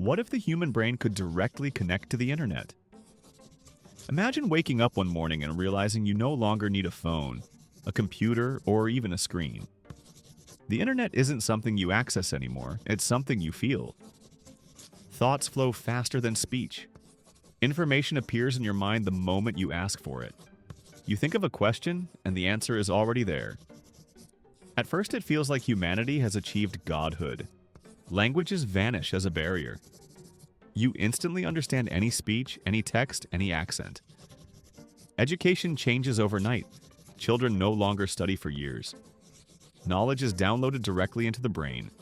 What if the human brain could directly connect to the internet? Imagine waking up one morning and realizing you no longer need a phone, a computer, or even a screen. The internet isn't something you access anymore, it's something you feel. Thoughts flow faster than speech. Information appears in your mind the moment you ask for it. You think of a question, and the answer is already there. At first, it feels like humanity has achieved godhood. Languages vanish as a barrier. You instantly understand any speech, any text, any accent. Education changes overnight. Children no longer study for years. Knowledge is downloaded directly into the brain.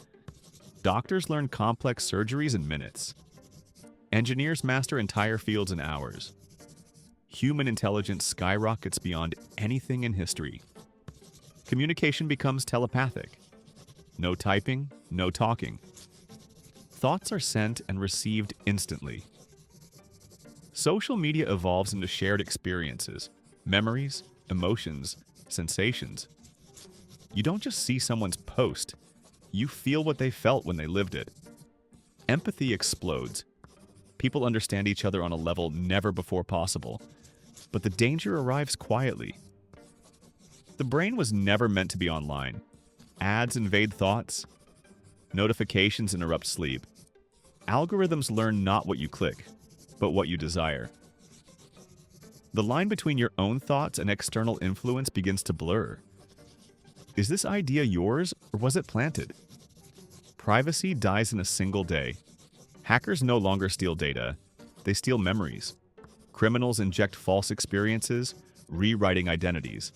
Doctors learn complex surgeries in minutes. Engineers master entire fields in hours. Human intelligence skyrockets beyond anything in history. Communication becomes telepathic. No typing, no talking. Thoughts are sent and received instantly. Social media evolves into shared experiences, memories, emotions, sensations. You don't just see someone's post, you feel what they felt when they lived it. Empathy explodes. People understand each other on a level never before possible, but the danger arrives quietly. The brain was never meant to be online. Ads invade thoughts. Notifications interrupt sleep. Algorithms learn not what you click, but what you desire. The line between your own thoughts and external influence begins to blur. Is this idea yours, or was it planted? Privacy dies in a single day. Hackers no longer steal data, they steal memories. Criminals inject false experiences, rewriting identities.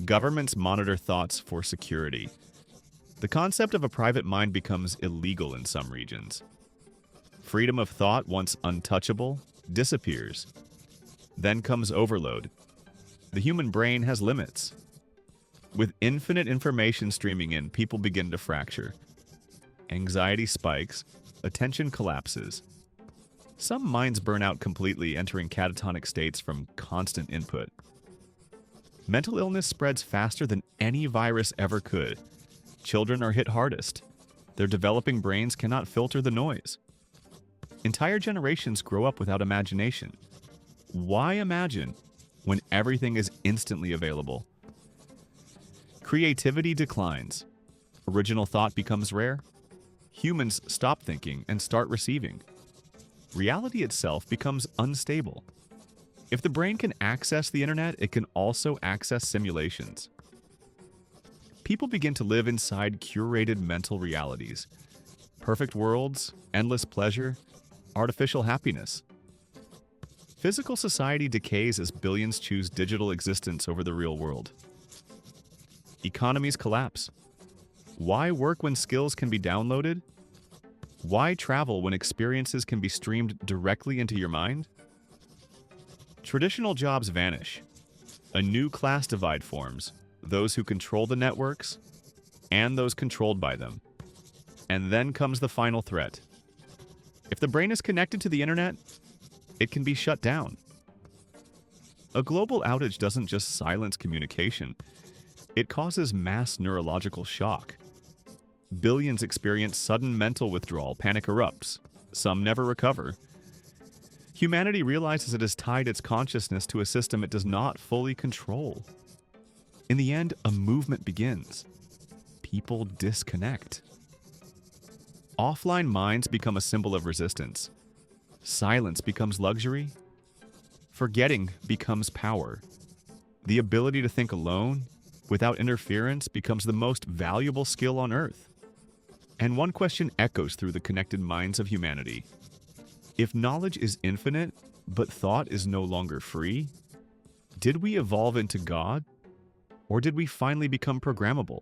Governments monitor thoughts for security. The concept of a private mind becomes illegal in some regions. Freedom of thought, once untouchable, disappears. Then comes overload. The human brain has limits. With infinite information streaming in, people begin to fracture. Anxiety spikes, attention collapses. Some minds burn out completely, entering catatonic states from constant input. Mental illness spreads faster than any virus ever could. Children are hit hardest. Their developing brains cannot filter the noise. Entire generations grow up without imagination. Why imagine when everything is instantly available? Creativity declines. Original thought becomes rare. Humans stop thinking and start receiving. Reality itself becomes unstable. If the brain can access the internet, it can also access simulations. People begin to live inside curated mental realities. Perfect worlds, endless pleasure, artificial happiness. Physical society decays as billions choose digital existence over the real world. Economies collapse. Why work when skills can be downloaded? Why travel when experiences can be streamed directly into your mind? Traditional jobs vanish. A new class divide forms, those who control the networks and those controlled by them. And then comes the final threat. If the brain is connected to the internet, it can be shut down. A global outage doesn't just silence communication, it causes mass neurological shock. Billions experience sudden mental withdrawal, panic erupts. Some never recover. Humanity realizes it has tied its consciousness to a system it does not fully control. In the end, a movement begins. People disconnect. Offline minds become a symbol of resistance. Silence becomes luxury. Forgetting becomes power. The ability to think alone, without interference, becomes the most valuable skill on Earth. And one question echoes through the connected minds of humanity. If knowledge is infinite, but thought is no longer free, did we evolve into God? Or did we finally become programmable?